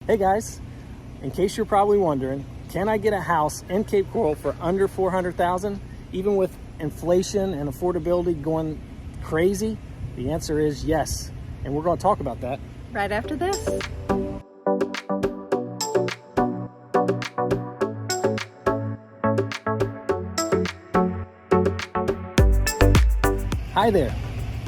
Hey guys, in case you're probably wondering, can I get a house in Cape Coral for under $400,000, even with inflation and affordability going crazy? The answer is yes, and we're going to talk about that right after this. Hi there,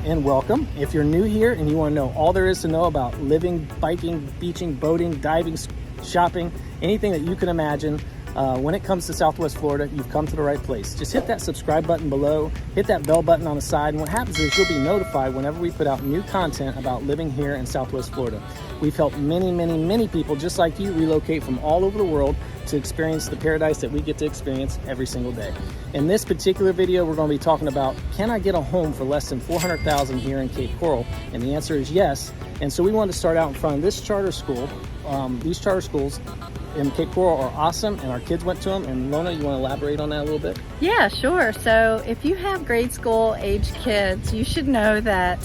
and welcome. If you're new here and you want to know all there is to know about living, biking, beaching, boating, diving, shopping, anything that you can imagine when it comes to Southwest Florida, you've come to the right place. Just hit that subscribe button below, hit that bell button on the side, and what happens is you'll be notified whenever we put out new content about living here in Southwest Florida. We've helped many people just like you relocate from all over the world to experience the paradise that we get to experience every single day. In this particular video, we're going to be talking about, can I get a home for less than $400,000 here in Cape Coral? And the answer is yes. And so we wanted to start out in front of this charter school. These charter schools in Cape Coral are awesome, and our kids went to them. And Lona, you want to elaborate on that a little bit? Yeah, sure. So if you have grade school age kids, you should know that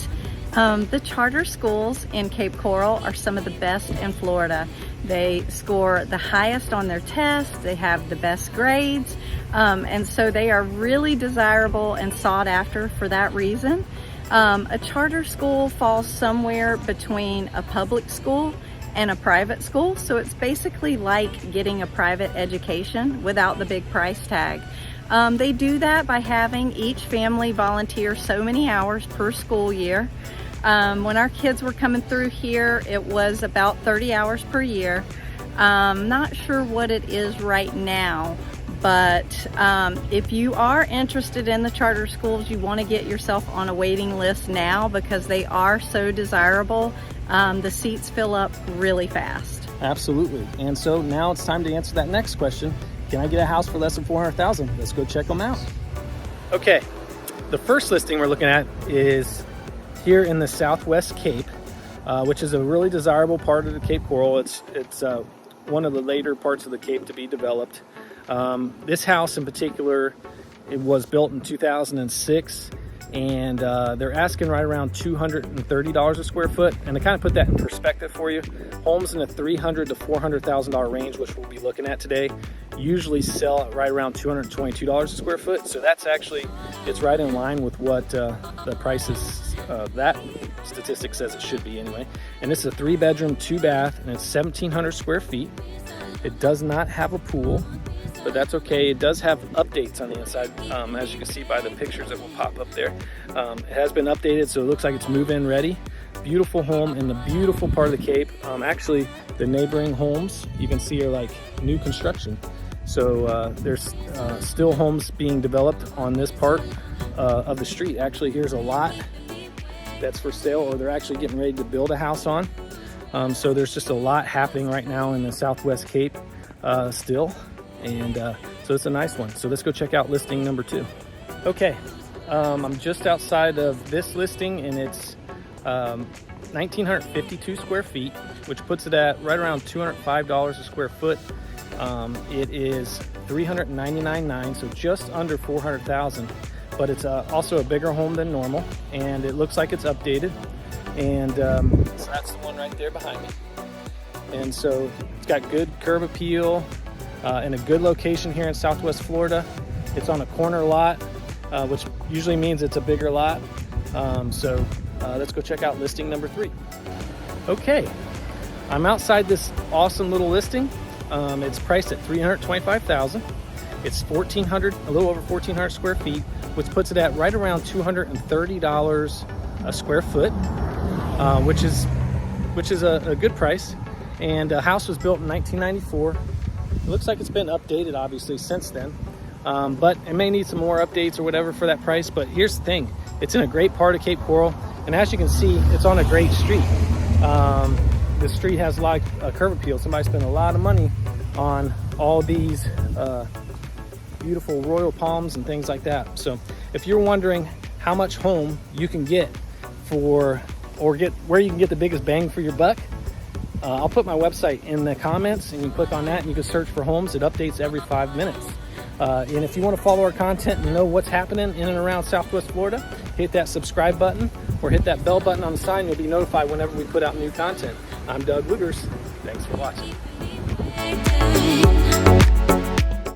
the charter schools in Cape Coral are some of the best in Florida. They score the highest on their tests, they have the best grades, and so they are really desirable and sought after for that reason. A charter school falls somewhere between a public school and a private school, so it's basically like getting a private education without the big price tag. They do that by having each family volunteer so many hours per school year. When our kids were coming through here, it was about 30 hours per year. Not sure what it is right now, but if you are interested in the charter schools, you want to get yourself on a waiting list now because they are so desirable. The seats fill up really fast. Absolutely. And so now it's time to answer that next question. Can I get a house for less than $400,000? Let's go check them out. Okay, the first listing we're looking at is here in the Southwest Cape, which is a really desirable part of the Cape Coral. It's one of the later parts of the Cape to be developed. This house in particular, it was built in 2006, and they're asking right around $230 a square foot. And to kind of put that in perspective for you, homes in the $300,000 to $400,000 range, which we'll be looking at today, usually sell at right around $222 a square foot. So that's actually, it's right in line with what the prices, that statistic says it should be anyway. And this is a 3-bedroom, 2-bath, and it's 1,700 square feet. It does not have a pool, but that's okay. It does have updates on the inside, as you can see by the pictures that will pop up there. It has been updated, so it looks like it's move-in ready. Beautiful home in the beautiful part of the Cape. Actually, the neighboring homes you can see are like new construction. So there's still homes being developed on this part of the street. Actually, here's a lot that's for sale, or they're actually getting ready to build a house on. So there's just a lot happening right now in the Southwest Cape still. And so it's a nice one. So let's go check out listing number 2. Okay, I'm just outside of this listing, and it's 1,952 square feet, which puts it at right around $205 a square foot. It is $399,900, so just under $400,000, but it's also a bigger home than normal, and it looks like it's updated. And so that's the one right there behind me. And so it's got good curb appeal and a good location here in Southwest Florida. It's on a corner lot, which usually means it's a bigger lot. So let's go check out listing number 3. Okay, I'm outside this awesome little listing. It's priced at $325,000. It's 1,400, a little over 1,400 square feet, which puts it at right around $230 a square foot, which is a good price. And the house was built in 1994. It looks like it's been updated, obviously, since then. But it may need some more updates or whatever for that price. But here's the thing. It's in a great part of Cape Coral. And as you can see, it's on a great street. The street has a lot of curb appeal. Somebody spent a lot of money on all these beautiful royal palms and things like that. So if you're wondering how much home you can get for, or get where you can get the biggest bang for your buck, I'll put my website in the comments, and you can click on that and you can search for homes. It updates every 5 minutes. And if you want to follow our content and know what's happening in and around Southwest Florida, hit that subscribe button or hit that bell button on the side, and you'll be notified whenever we put out new content. I'm Doug Woogers. Thanks. Thanks for watching.